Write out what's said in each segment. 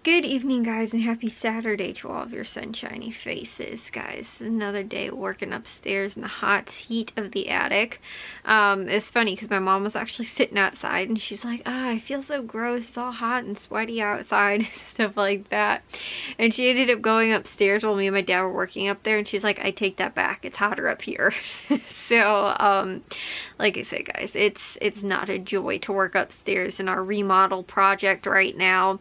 Good evening, guys, and happy Saturday to all of your sunshiny faces, guys. Another day working upstairs in the hot heat of the attic. It's funny because my mom was actually sitting outside and she's like, I feel so gross, it's all hot and sweaty outside, stuff like that. And she ended up going upstairs while me and my dad were working up there, and she's like, I take that back, it's hotter up here. So like I said, guys, it's not a joy to work upstairs in our remodel project right now.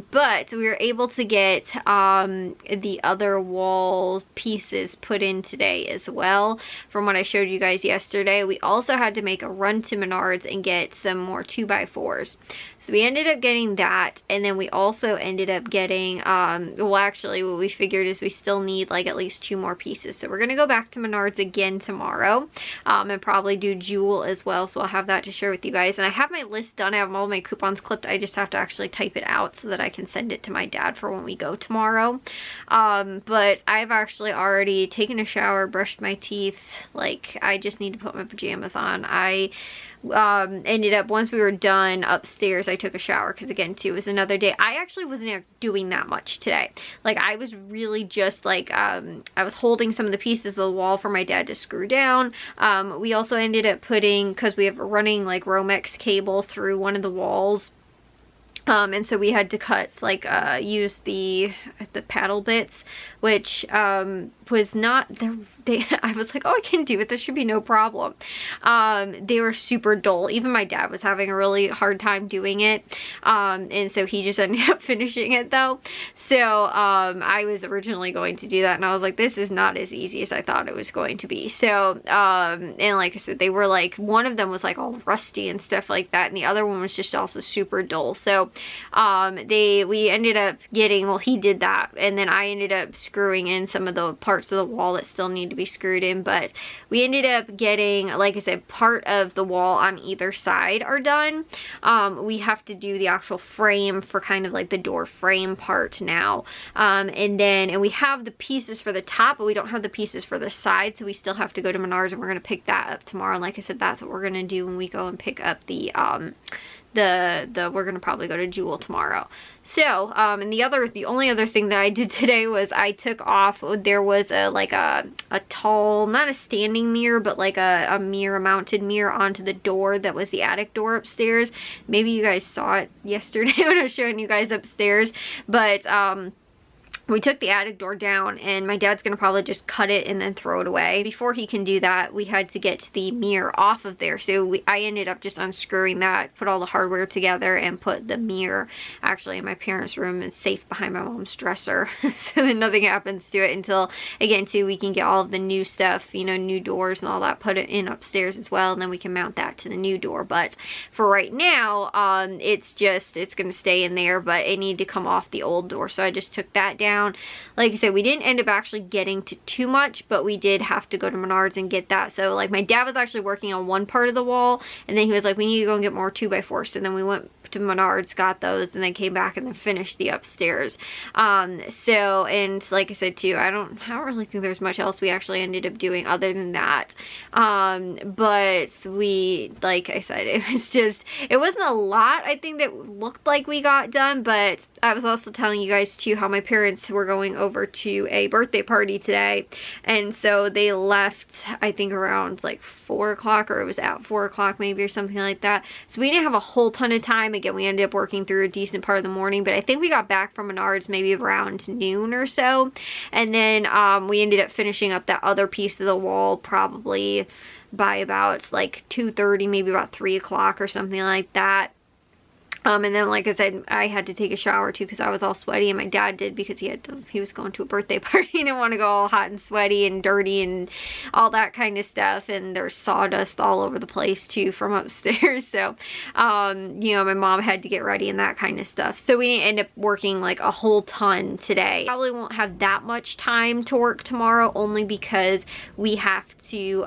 But we were able to get the other wall pieces put in today as well. From what I showed you guys yesterday, we also had to make a run to Menards and get some more 2x4s. So we ended up getting that, and then we also ended up getting, well, actually what we figured is we still need like at least 2 more pieces. So we're gonna go back to Menards again tomorrow, and probably do Jewel as well. So I'll have that to share with you guys. And I have my list done, I have all my coupons clipped. I just have to actually type it out so that I can send it to my dad for when we go tomorrow. But I've actually already taken a shower, brushed my teeth. Like, I just need to put my pajamas on. I ended up, once we were done upstairs, I took a shower because, again, too, it was another day. I actually wasn't doing that much today. Like, I was really just like, I was holding some of the pieces of the wall for my dad to screw down. We also ended up putting, because we have a running like Romex cable through one of the walls, and so we had to cut, like, use the paddle bits, which was not, I was like, oh, I can do it, this should be no problem. They were super dull. Even my dad was having a really hard time doing it, and so he just ended up finishing it though. So I was originally going to do that, and I was like, this is not as easy as I thought it was going to be. So and like I said, they were like, one of them was like all rusty and stuff like that, and the other one was just also super dull. So we ended up getting, well, he did that, and then I ended up screwing in some of the parts of the wall that still need to be screwed in. But we ended up getting, like I said, part of the wall on either side are done. We have to do the actual frame for kind of like the door frame part now, and we have the pieces for the top, but we don't have the pieces for the side, so we still have to go to Menards, and we're going to pick that up tomorrow. And like I said, that's what we're going to do when we go and pick up the we're gonna probably go to Jewel tomorrow. So and the only other thing that I did today was I took off, there was a tall, not a standing mirror, but like a mirror, mounted mirror onto the door that was the attic door upstairs. Maybe you guys saw it yesterday when I was showing you guys upstairs, but we took the attic door down, and my dad's gonna probably just cut it and then throw it away. Before he can do that, we had to get the mirror off of there. So I ended up just unscrewing that, put all the hardware together, and put the mirror actually in my parents' room and safe behind my mom's dresser. So that nothing happens to it until, again, too, we can get all of the new stuff, you know, new doors and all that, put it in upstairs as well, and then we can mount that to the new door. But for right now, it's gonna stay in there, but it needed to come off the old door. So I just took that down. Like I said, we didn't end up actually getting to too much, but we did have to go to Menards and get that. So like my dad was actually working on one part of the wall, and then he was like, we need to go and get more 2x4s. So then we went to Menards, got those, and then came back and then finished the upstairs. So, and like I said too, I don't really think there's much else we actually ended up doing other than that. But we, like I said, it wasn't a lot, I think, that looked like we got done. But I was also telling you guys too how my parents were going over to a birthday party today, and so they left, I think, around like 4 o'clock, or it was at 4 o'clock maybe, or something like that. So we didn't have a whole ton of time. Again, we ended up working through a decent part of the morning, but I think we got back from Menards maybe around noon or so, and then we ended up finishing up that other piece of the wall probably by about like 2:30, maybe about 3 o'clock or something like that. And then, like I said, I had to take a shower too because I was all sweaty, and my dad did because he was going to a birthday party. He didn't want to go all hot and sweaty and dirty and all that kind of stuff. And there's sawdust all over the place too from upstairs. So, you know, my mom had to get ready and that kind of stuff. So we didn't end up working like a whole ton today. Probably won't have that much time to work tomorrow, only because we have to,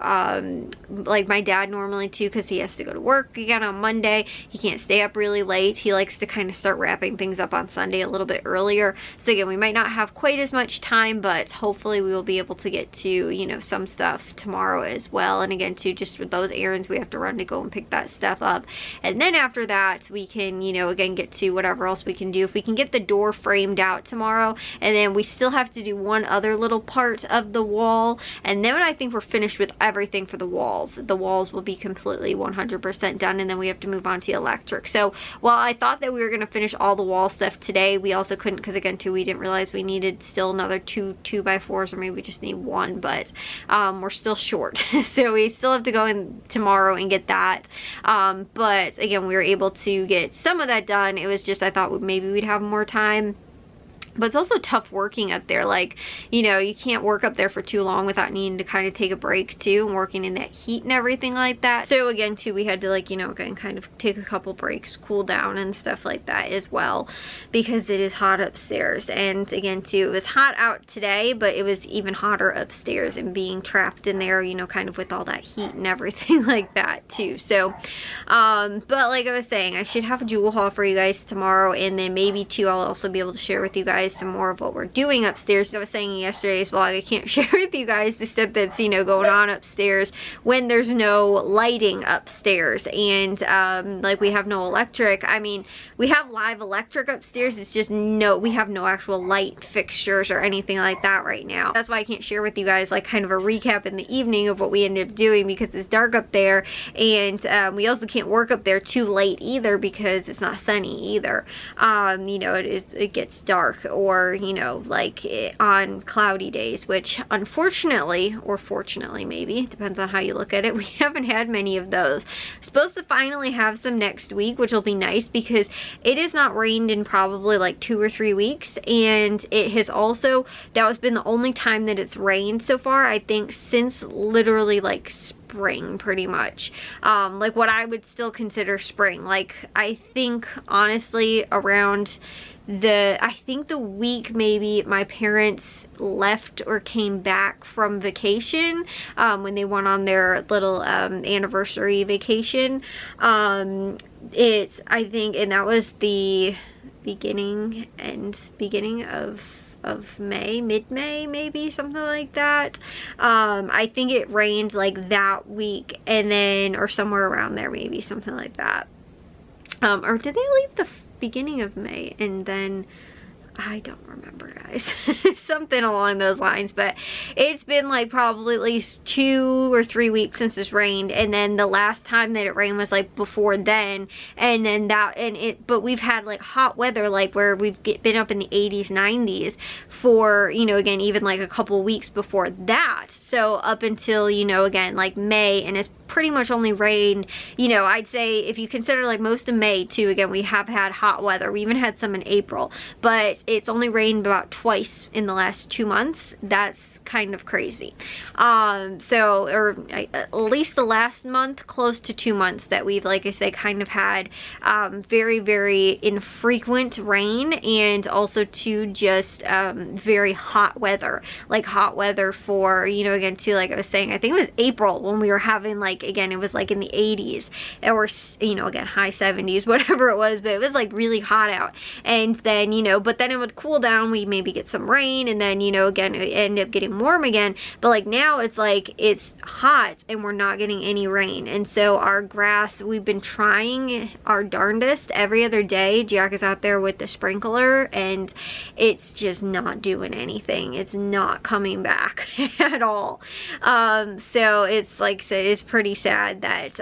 like my dad normally too, because he has to go to work again on Monday. He can't stay up really late. late. He likes to kind of start wrapping things up on Sunday a little bit earlier. So again, we might not have quite as much time, but hopefully we will be able to get to, you know, some stuff tomorrow as well. And again, too, just with those errands we have to run to go and pick that stuff up. And then after that, we can, you know, again, get to whatever else we can do. If we can get the door framed out tomorrow, and then we still have to do one other little part of the wall, and then I think we're finished with everything for the walls. The walls will be completely 100% done, and then we have to move on to the electric. So while I thought that we were going to finish all the wall stuff today, we also couldn't, because again, too, we didn't realize we needed still another 2 2x4s, or maybe we just need 1, but we're still short. So we still have to go in tomorrow and get that. But again, we were able to get some of that done. It was just, I thought maybe we'd have more time. But it's also tough working up there. Like, you know, you can't work up there for too long without needing to kind of take a break too, and working in that heat and everything like that. So again, too, we had to, like, you know, again, kind of take a couple breaks, cool down and stuff like that as well, because it is hot upstairs. And again, too, it was hot out today, but it was even hotter upstairs, and being trapped in there, you know, kind of with all that heat and everything like that too. So but like I was saying, I should have a jewel haul for you guys tomorrow, and then maybe too, I'll also be able to share with you guys some more of what we're doing upstairs. I was saying in yesterday's vlog, I can't share with you guys the stuff that's, you know, going on upstairs when there's no lighting upstairs, and like we have no electric. I mean, we have live electric upstairs, it's just we have no actual light fixtures or anything like that right now. That's why I can't share with you guys like kind of a recap in the evening of what we ended up doing, because it's dark up there, and we also can't work up there too late either, because it's not sunny either. You know, it gets dark, or, you know, like on cloudy days, which unfortunately, or fortunately maybe, depends on how you look at it, we haven't had many of those. We're supposed to finally have some next week, which will be nice, because it has not rained in probably like 2 or 3 weeks, and it has also, that has been the only time that it's rained so far, I think, since literally like spring, pretty much. Like what I would still consider spring. Like, I think honestly around I think the week maybe my parents left or came back from vacation, when they went on their little anniversary vacation, I think, and that was the beginning of May, mid-May maybe, something like that. I think it rained like that week, and then, or somewhere around there maybe, something like that. Or did they leave the beginning of May and then, I don't remember, guys. Something along those lines, but it's been like probably at least 2 or 3 weeks since it's rained, and then the last time that it rained was like before then, and then but we've had like hot weather, like where we've been up in the 80s, 90s for, you know, again, even like a couple weeks before that. So up until, you know, again, like May, and it's pretty much only rained, you know, I'd say if you consider like most of May too, again, we have had hot weather. We even had some in April, but it's only rained about twice in the last 2 months. That's kind of crazy. Or at least the last month, close to 2 months that we've, like I say, kind of had very, very infrequent rain, and also to just very hot weather. Like hot weather for, you know, again, too, like I was saying, I think it was April when we were having like, again, it was like in the 80s, or, you know, again, high 70s, whatever it was, but it was like really hot out. And then, you know, but then it would cool down, we maybe get some rain, and then, you know, again, it ended up getting warm again. But like now it's like it's hot and we're not getting any rain, and so our grass, we've been trying our darndest every other day. Jack is out there with the sprinkler, and it's just not doing anything. It's not coming back at all. So it's like I said, it's pretty sad that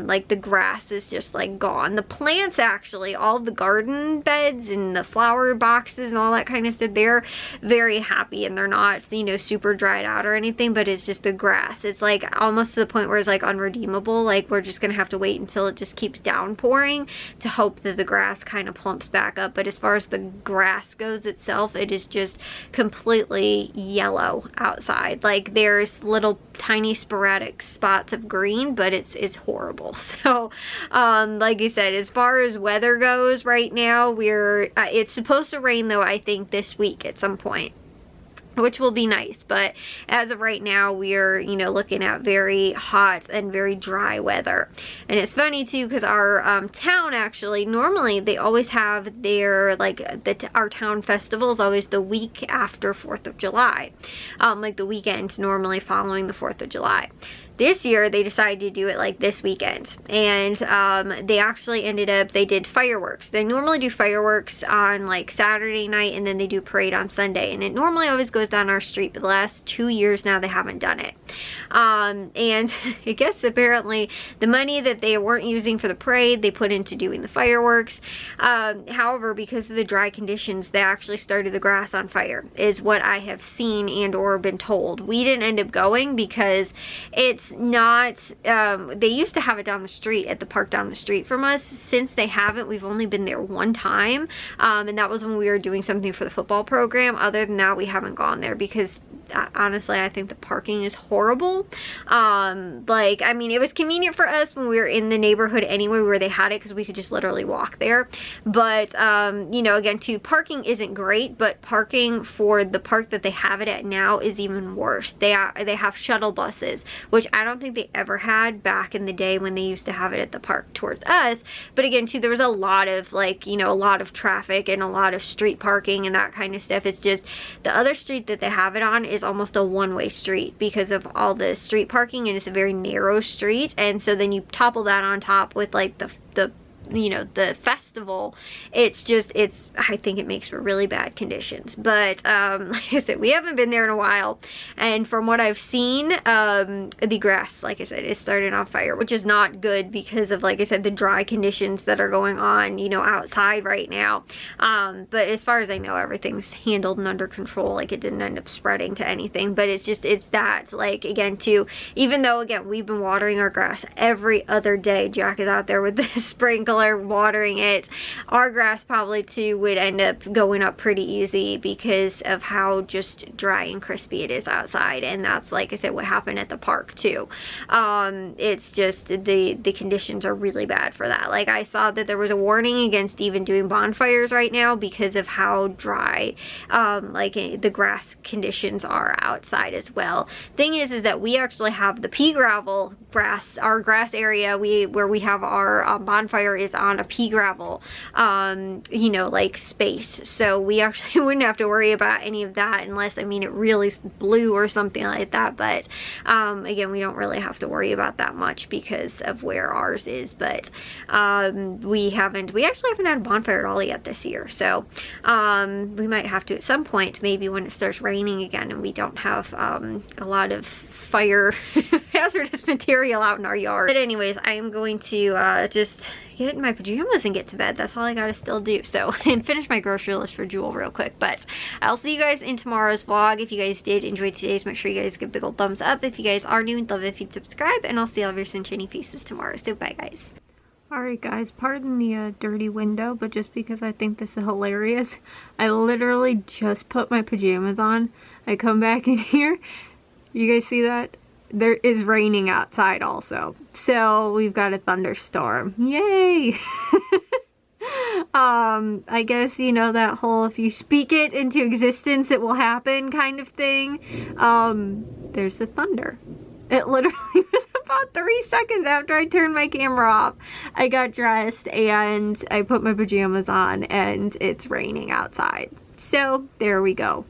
like the grass is just like gone. The plants, actually, all the garden beds and the flower boxes and all that kind of stuff, they're very happy, and they're not, you know, super dried out or anything, but it's just the grass. It's like almost to the point where it's like unredeemable. Like we're just gonna have to wait until it just keeps downpouring to hope that the grass kind of plumps back up. But as far as the grass goes itself, it is just completely yellow outside. Like there's little tiny sporadic spots of green, but it's horrible. So like I said, as far as weather goes right now, it's supposed to rain though, I think this week at some point. which will be nice. But as of right now, we're, you know, looking at very hot and very dry weather. And it's funny too, because our town, actually, normally they always have their, like, our town festival is always the week after 4th of July, like the weekend normally following the 4th of July. This year they decided to do it like this weekend, and they actually ended up, they did fireworks. They normally do fireworks on like Saturday night, and then they do parade on Sunday, and it normally always goes down our street, but the last 2 years now they haven't done it. And I guess apparently the money that they weren't using for the parade they put into doing the fireworks. However, because of the dry conditions, they actually started the grass on fire, is what I have seen and or been told. We didn't end up going because it's not, they used to have it down the street at the park down the street from us. Since they haven't, we've only been there one time, and that was when we were doing something for the football program. Other than that, we haven't gone there because honestly I think the parking is horrible. Like, I mean, it was convenient for us when we were in the neighborhood anyway where they had it, because we could just literally walk there. But you know, again too, parking isn't great, but parking for the park that they have it at now is even worse. They have shuttle buses, which I don't think they ever had back in the day when they used to have it at the park towards us. But again too, there was a lot of, like, you know, a lot of traffic and a lot of street parking and that kind of stuff. It's just the other street that they have it on is almost a one-way street because of all the street parking, and it's a very narrow street. And so then you topple that on top with like the you know, the festival. It's just, I think it makes for really bad conditions. But like I said, we haven't been there in a while, and from what I've seen, the grass, like I said, is starting on fire, which is not good because of, like I said, the dry conditions that are going on, you know, outside right now. But as far as I know, everything's handled and under control. Like, it didn't end up spreading to anything. But it's just, it's that, like, again too, even though again we've been watering our grass every other day, Jack is out there with the sprinkler watering it, our grass probably too would end up going up pretty easy because of how just dry and crispy it is outside. And that's, like I said, what happened at the park too. It's just the conditions are really bad for that. Like, I saw that there was a warning against even doing bonfires right now because of how dry like the grass conditions are outside as well. Thing is that we actually have the pea gravel grass, our grass area where we have our bonfire is on a pea gravel you know, like space, so we actually wouldn't have to worry about any of that unless, I mean, it really blew or something like that. But again, we don't really have to worry about that much because of where ours is. But we actually haven't had a bonfire at all yet this year, so we might have to at some point, maybe when it starts raining again and we don't have a lot of fire hazardous material out in our yard. But anyways, I am going to just get in my pajamas and get to bed. That's all I gotta still do. So, and finish my grocery list for Jewel real quick. But I'll see you guys in tomorrow's vlog. If you guys did enjoy today's, make sure you guys give a big old thumbs up. If you guys are new, I'd love it if you'd subscribe, and I'll see all of your sunshiny faces tomorrow. So bye guys. Alright guys, pardon the dirty window, but just because I think this is hilarious, I literally just put my pajamas on. I come back in here. You guys see that? There is raining outside also. So we've got a thunderstorm. Yay! I guess, you know, that whole if you speak it into existence, it will happen kind of thing. There's the thunder. It literally was about 3 seconds after I turned my camera off. I got dressed and I put my pajamas on and it's raining outside. So there we go.